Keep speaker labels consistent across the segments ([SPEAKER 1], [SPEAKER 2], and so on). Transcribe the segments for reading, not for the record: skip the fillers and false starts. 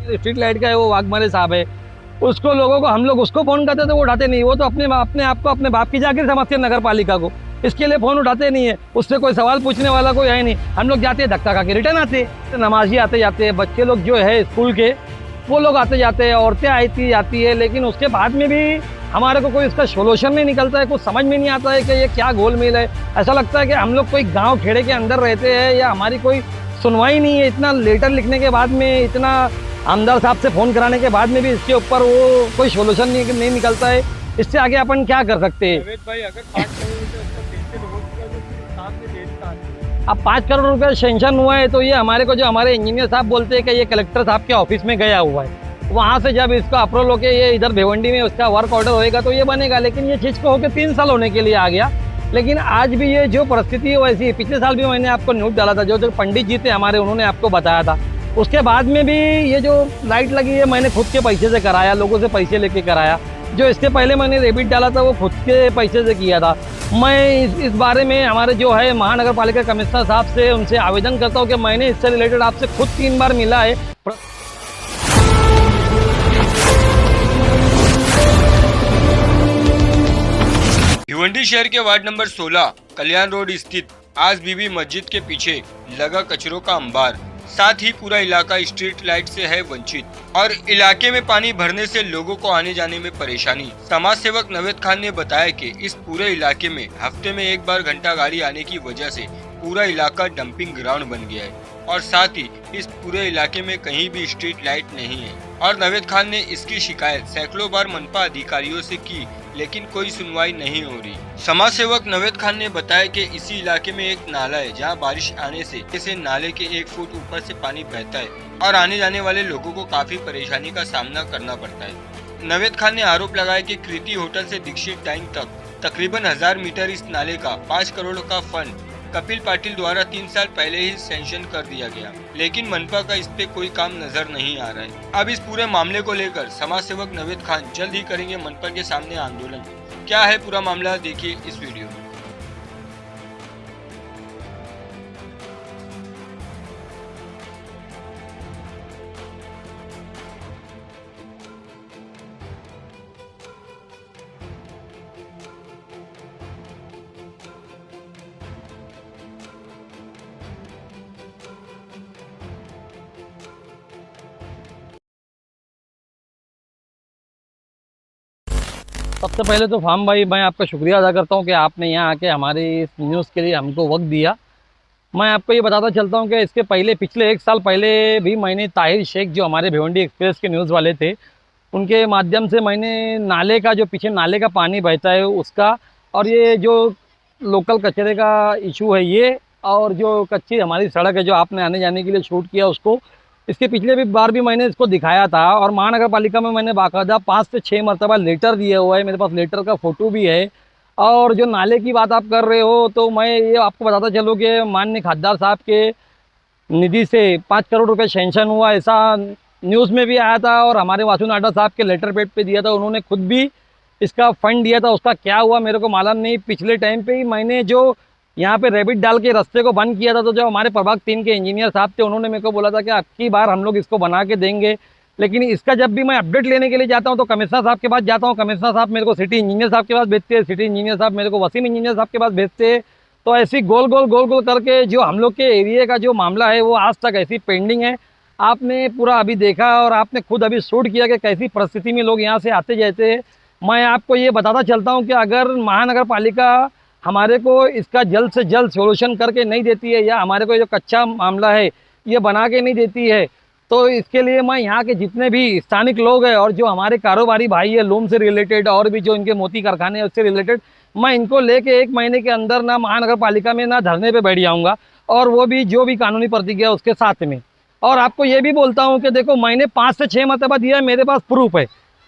[SPEAKER 1] Street light का है वो वाघमारे साहब है, उसको लोगों को हम लोग उसको फ़ोन करते तो वो उठाते नहीं। वो तो अपने आप को अपने बाप की जागीर समझते हैं नगर पालिका को, इसके लिए फ़ोन उठाते नहीं है। उससे कोई सवाल पूछने वाला कोई है नहीं। हम लोग जाते हैं धक्का खा के रिटर्न आते हैं। नमाजी आते जाते हैं, बच्चे लोग जो है स्कूल के वो लोग आते जाते हैं, औरतें आती जाती है, लेकिन उसके बाद में भी हमारे को कोई इसका सोल्यूशन नहीं निकलता है। कुछ समझ में नहीं आता है कि ये क्या गोलमेल है। ऐसा लगता है कि हम लोग कोई गाँव खेड़े के अंदर रहते हैं या हमारी कोई सुनवाई नहीं है। इतना लेटर लिखने के बाद में, इतना आमदार साहब से फ़ोन कराने के बाद में भी इसके ऊपर वो कोई सोल्यूशन नहीं निकलता है। इससे आगे अपन क्या कर सकते हैं?
[SPEAKER 2] भाई अगर 5 करोड़ रुपये उसका पेंशन हो चुका तो साथ में देता है।
[SPEAKER 1] अब 5 करोड़ रुपये सेंक्शन हुआ है तो ये हमारे को जो हमारे इंजीनियर साहब बोलते हैं कि ये कलेक्टर साहब के ऑफिस में गया हुआ है, वहाँ से जब इसका अप्रूवल होकर ये इधर भिवंडी में उसका वर्क ऑर्डर होएगा तो ये बनेगा। लेकिन ये चीज़ को होकर 3 साल होने के लिए आ गया, लेकिन आज भी ये जो परिस्थिति है वैसी है। पिछले साल भी मैंने आपको न्यूज़ डाला था, जो पंडित जी थे हमारे, उन्होंने आपको बताया था। उसके बाद में भी ये जो लाइट लगी है मैंने खुद के पैसे से कराया, लोगों से पैसे लेके कराया। जो इसके पहले मैंने रेबिट डाला था वो खुद के पैसे से किया था। मैं इस बारे में हमारे जो है महानगर पालिका कमिश्नर साहब से उनसे आवेदन करता हूँ कि मैंने इससे रिलेटेड आपसे खुद 3 बार मिला है।
[SPEAKER 3] भिवंडी शहर के वार्ड नंबर 16 कल्याण रोड स्थित आज बीबी मस्जिद के पीछे लगा कचरों का अंबार, साथ ही पूरा इलाका स्ट्रीट लाइट से है वंचित और इलाके में पानी भरने से लोगों को आने जाने में परेशानी। समाज सेवक नवेद खान ने बताया कि इस पूरे इलाके में हफ्ते में एक बार घंटा गाड़ी आने की वजह से पूरा इलाका डंपिंग ग्राउंड बन गया है और साथ ही इस पूरे इलाके में कहीं भी स्ट्रीट लाइट नहीं है। और नवेद खान ने इसकी शिकायत सैकड़ों बार मनपा अधिकारियों से की, लेकिन कोई सुनवाई नहीं हो रही। समाज सेवक नवेद खान ने बताया कि इसी इलाके में एक नाला है जहां बारिश आने से इसे नाले के 1 फुट ऊपर से पानी बहता है और आने जाने वाले लोगों को काफी परेशानी का सामना करना पड़ता है। नवेद खान ने आरोप लगाया कि कृति होटल से दीक्षित टैंक तक तकरीबन 1000 मीटर इस नाले का 5 करोड़ का फंड कपिल पाटिल द्वारा 3 साल पहले ही सैंक्शन कर दिया गया, लेकिन मनपा का इस पे कोई काम नजर नहीं आ रहा है। अब इस पूरे मामले को लेकर समाज सेवक नवेद खान जल्द ही करेंगे मनपा के सामने आंदोलन। क्या है पूरा मामला, देखिए इस वीडियो में।
[SPEAKER 1] सबसे पहले तो फार्म भाई मैं आपका शुक्रिया अदा करता हूं कि आपने यहाँ आके हमारी इस न्यूज़ के लिए हमको वक्त दिया। मैं आपको ये बताता चलता हूं कि इसके पहले पिछले 1 साल पहले भी मैंने ताहिर शेख जो हमारे भिवंडी एक्सप्रेस के न्यूज़ वाले थे, उनके माध्यम से मैंने नाले का जो पीछे नाले का पानी बहता है उसका, और ये जो लोकल कचरे का इशू है ये, और जो कच्ची हमारी सड़क है जो आपने आने जाने के लिए शूट किया उसको, इसके पिछले भी बार भी मैंने इसको दिखाया था। और महानगर पालिका में मैंने बाकायदा 5 से 6 मरतबा लेटर दिया हुआ है, मेरे पास लेटर का फ़ोटो भी है। और जो नाले की बात आप कर रहे हो तो मैं ये आपको बताता चलूँ कि माननीय खासदार साहब के निधि से 5 करोड़ रुपए सेंक्शन हुआ, ऐसा न्यूज़ में भी आया था। और हमारे वासु नाडा साहब के लेटर पेड पे दिया था, उन्होंने खुद भी इसका फंड दिया था। उसका क्या हुआ मेरे को मालूम नहीं। पिछले टाइम पे ही मैंने जो यहाँ पे रैबिट डाल के रास्ते को बंद किया था, तो जो हमारे प्रभाग 3 के इंजीनियर साहब थे उन्होंने मेरे को बोला था कि अब की बार हम लोग इसको बना के देंगे। लेकिन इसका जब भी मैं अपडेट लेने के लिए जाता हूँ तो कमिश्नर साहब के पास जाता हूँ, कमिश्नर साहब मेरे को सिटी इंजीनियर साहब के पास भेजते हैं, सिटी इंजीनियर साहब मेरे को वसीम इंजीनियर साहब के पास भेजते हैं। तो ऐसी गोल गोल करके जो हम लोग के एरिया का जो मामला है वो आज तक ऐसी पेंडिंग है। आपने पूरा अभी देखा और आपने खुद अभी शूट किया कि कैसी परिस्थिति में लोग यहाँ से आते जाते हैं। मैं आपको ये बताता चलता हूँ कि अगर महानगर पालिका हमारे को इसका जल्द से जल्द सोल्यूशन करके नहीं देती है, या हमारे को जो कच्चा मामला है ये बना के नहीं देती है, तो इसके लिए मैं यहाँ के जितने भी स्थानिक लोग हैं और जो हमारे कारोबारी भाई है लूम से रिलेटेड और भी जो इनके मोती कारखाने हैं उससे रिलेटेड, मैं इनको लेके 1 महीने के अंदर ना महानगर पालिका में ना धरने पे बैठ जाऊँगा, और वो भी जो भी कानूनी प्रतिक्रिया उसके साथ में। और आपको ये भी बोलता हूँ कि देखो मैंने 5 से 6 मरतबा दिया है, मेरे पास प्रूफ है।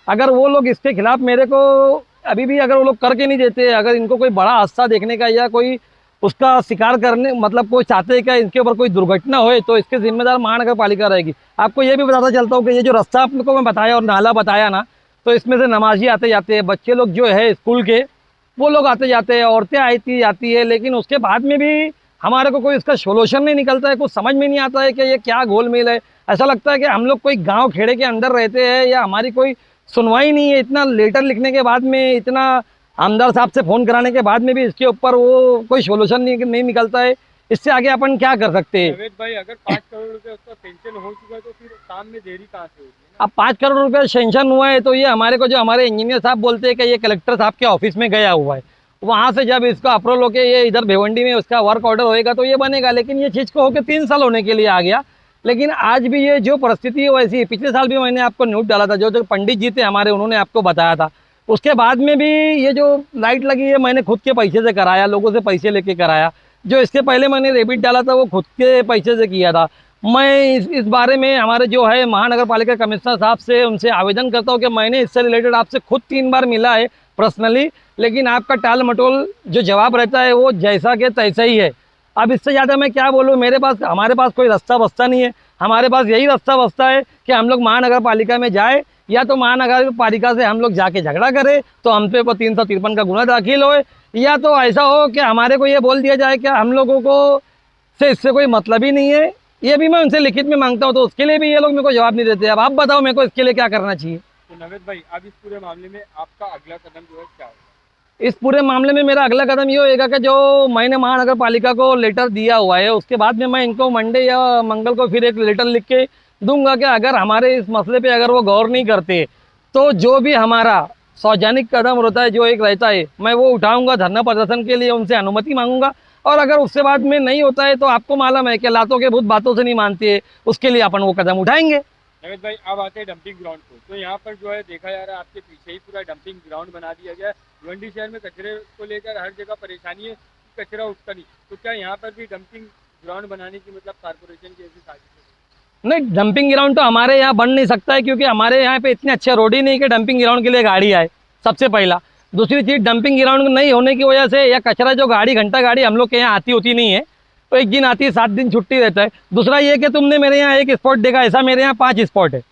[SPEAKER 1] अगर वो लोग इसके खिलाफ मेरे को अभी भी अगर वो लोग करके नहीं देते, अगर इनको कोई बड़ा हादसा देखने का या कोई उसका शिकार करने मतलब कोई चाहते हैं क्या इनके ऊपर कोई दुर्घटना होए, तो इसके जिम्मेदार महानगर पालिका रहेगी। आपको ये भी बताता चलता हूँ कि ये जो रास्ता आपको मैं बताया और नाला बताया ना, तो इसमें से नमाजी आते जाते हैं, बच्चे लोग जो है स्कूल के वो लोग आते जाते हैं, औरतें आती जाती है, लेकिन उसके बाद में भी हमारे को कोई इसका सोल्यूशन नहीं निकलता है, कुछ समझ में नहीं आता है कि ये क्या गोलमेल है। ऐसा लगता है कि हम लोग कोई गांव खेड़े के अंदर रहते हैं या हमारी कोई सुनवाई नहीं है। इतना लेटर लिखने के बाद में, इतना आमदार साहब से फ़ोन कराने के बाद में भी इसके ऊपर वो कोई सोल्यूशन नहीं निकलता है। इससे आगे अपन क्या कर सकते हैं?
[SPEAKER 2] जावेद भाई, अगर 5 करोड़ रुपए उसका सेंक्शन हो चुका है तो फिर काम में देरी कहाँ से होगी ना?
[SPEAKER 1] अब 5 करोड़ रुपये सेंक्शन हुआ है तो ये हमारे को, जो हमारे इंजीनियर साहब बोलते हैं कि ये कलेक्टर साहब के ऑफिस में गया हुआ है, वहाँ से जब इसका अप्रूवल होकर ये इधर भिवंडी में उसका वर्क ऑर्डर होएगा तो ये बनेगा। लेकिन ये चीज़ को होकर 3 साल होने के लिए आ गया, लेकिन आज भी ये जो परिस्थिति है वैसी है। पिछले साल भी मैंने आपको न्यूज़ डाला था, जो पंडित जी थे हमारे, उन्होंने आपको बताया था। उसके बाद में भी ये जो लाइट लगी है मैंने खुद के पैसे से कराया, लोगों से पैसे लेके कराया। जो इसके पहले मैंने रेबिट डाला था वो खुद के पैसे से किया था। मैं इस बारे में हमारे जो है महानगर पालिका कमिश्नर साहब से उनसे आवेदन करता हूँ कि मैंने इससे रिलेटेड आपसे खुद 3 बार मिला है पर्सनली, लेकिन आपका टाल मटोल जो जवाब रहता है वो जैसा के तैसा ही है। अब इससे ज़्यादा मैं क्या बोलूँ, हमारे पास कोई रास्ता बस्ता नहीं है। हमारे पास यही रास्ता बस्ता है कि हम लोग महानगर पालिका में जाए, या तो महानगर पालिका से हम लोग जाके झगड़ा करें तो हम पे 353 का गुना दाखिल होए, या तो ऐसा हो कि हमारे को ये बोल दिया जाए कि हम लोगों को से इससे कोई मतलब ही नहीं है। ये भी मैं उनसे लिखित में मांगता हूँ, तो उसके लिए भी ये लोग मेरे को जवाब नहीं देते। अब आप बताओ मेरे को इसके लिए क्या करना चाहिए?
[SPEAKER 2] तो नवेद भाई, अब इस पूरे मामले में आपका अगला कदम जो है क्या होगा?
[SPEAKER 1] इस पूरे मामले में मेरा अगला कदम ये होएगा कि जो मैंने महानगर पालिका को लेटर दिया हुआ है उसके बाद में मैं इनको मंडे या मंगल को फिर एक लेटर लिख के दूंगा कि अगर हमारे इस मसले पे अगर वो गौर नहीं करते तो जो भी हमारा सार्वजनिक कदम होता है, जो एक रहता है, मैं वो उठाऊंगा। धरना प्रदर्शन के लिए उनसे अनुमति मांगूंगा, और अगर उससे बाद में नहीं होता है तो आपको मालूम है कि लातों के भूत बातों से नहीं मानते है, उसके लिए अपन वो कदम उठाएंगे।
[SPEAKER 2] नवेद भाई, अब आते हैं डंपिंग ग्राउंड को। तो यहाँ पर जो है देखा जा रहा है आपके पीछे ही पूरा डंपिंग ग्राउंड बना दिया गया है। भिवंडी शहर में कचरे को लेकर हर जगह परेशानी है कि कचरा उठता नहीं, तो क्या यहाँ पर भी डंपिंग ग्राउंड बनाने की मतलब कारपोरेशन की ऐसी साजिश है?
[SPEAKER 1] नहीं, डंपिंग ग्राउंड तो हमारे यहाँ बन नहीं सकता है, क्योंकि हमारे यहाँ पे इतने अच्छे रोड ही नहीं कि डंपिंग ग्राउंड के लिए गाड़ी आए, सबसे पहला। दूसरी चीज़, डंपिंग ग्राउंड नहीं होने की वजह से, या कचरा जो घंटा गाड़ी हम लोग के यहाँ आती होती नहीं है, तो एक दिन आती है, 7 दिन छुट्टी रहता है। दूसरा ये कि तुमने मेरे यहाँ एक स्पॉट देखा, ऐसा मेरे यहाँ 5 स्पॉट है,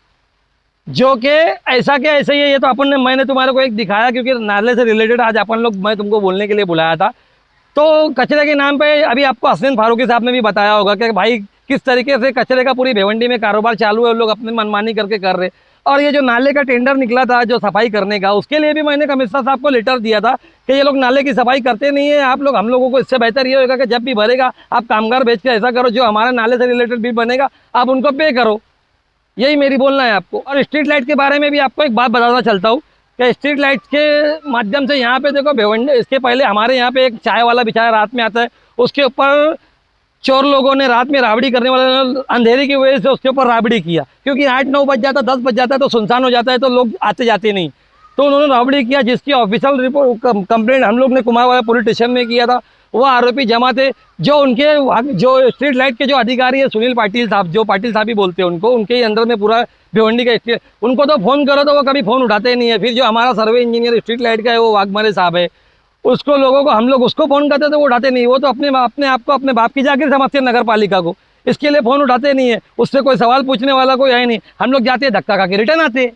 [SPEAKER 1] जो कि ऐसा क्या ऐसे ही है। ये तो मैंने तुम्हारे को एक दिखाया, क्योंकि नाले से रिलेटेड आज अपन लोग, मैं तुमको बोलने के लिए बुलाया था। तो कचरे के नाम पे अभी आपको हसनैन फारूकी साहब ने भी बताया होगा कि भाई किस तरीके से कचरे का पूरी भिवंडी में कारोबार चालू है, लोग अपनी मनमानी करके कर रहे। और ये जो नाले का टेंडर निकला था जो सफाई करने का, उसके लिए भी मैंने कमिश्नर साहब को लेटर दिया था कि ये लोग नाले की सफाई करते नहीं है, आप लोग, हम लोगों को इससे बेहतर ये होगा कि जब भी भरेगा आप कामगार भेज के ऐसा करो, जो हमारे नाले से रिलेटेड भी बनेगा आप उनको पे करो। यही मेरी बोलना है आपको। और स्ट्रीट लाइट के बारे में भी आपको एक बात बताना चलता हूँ कि स्ट्रीट लाइट के माध्यम से यहाँ पे देखो भिवंडी, इसके पहले हमारे यहाँ पे एक चाय वाला बेचारा रात में आता है, उसके ऊपर चोर लोगों ने रात में राबड़ी करने वाले अंधेरे की वजह से उसके ऊपर राबड़ी किया, क्योंकि 8-9 बज जाता, 10 बज जाता है तो सुनसान हो जाता है, तो लोग आते जाते नहीं, तो उन्होंने राबड़ी किया, जिसकी ऑफिशियल रिपोर्ट कंप्लेंट हम लोग ने कुमारवाड़ा पुलिस स्टेशन में किया था। वो आरोपी जमा थे, जो स्ट्रीट लाइट के जो अधिकारी है सुनील पाटिल साहब, जो पाटिल साहब ही बोलते हैं उनको, उनके ही अंदर में पूरा भिवंडी का स्ट्रीट, उनको तो फ़ोन करो तो वो कभी फ़ोन उठाते ही नहीं है। फिर जो हमारा सर्वे इंजीनियर स्ट्रीट लाइट का है वो वाघमारे साहब है, उसको लोगों को हम लोग उसको फ़ोन करते तो वो उठाते नहीं। वो तो अपने आप को अपने बाप की जागीर समझते हैं नगर पालिका को, इसके लिए फ़ोन उठाते नहीं है। उससे कोई सवाल पूछने वाला कोई है नहीं, हम लोग जाते हैं धक्का खा के रिटर्न आते हैं।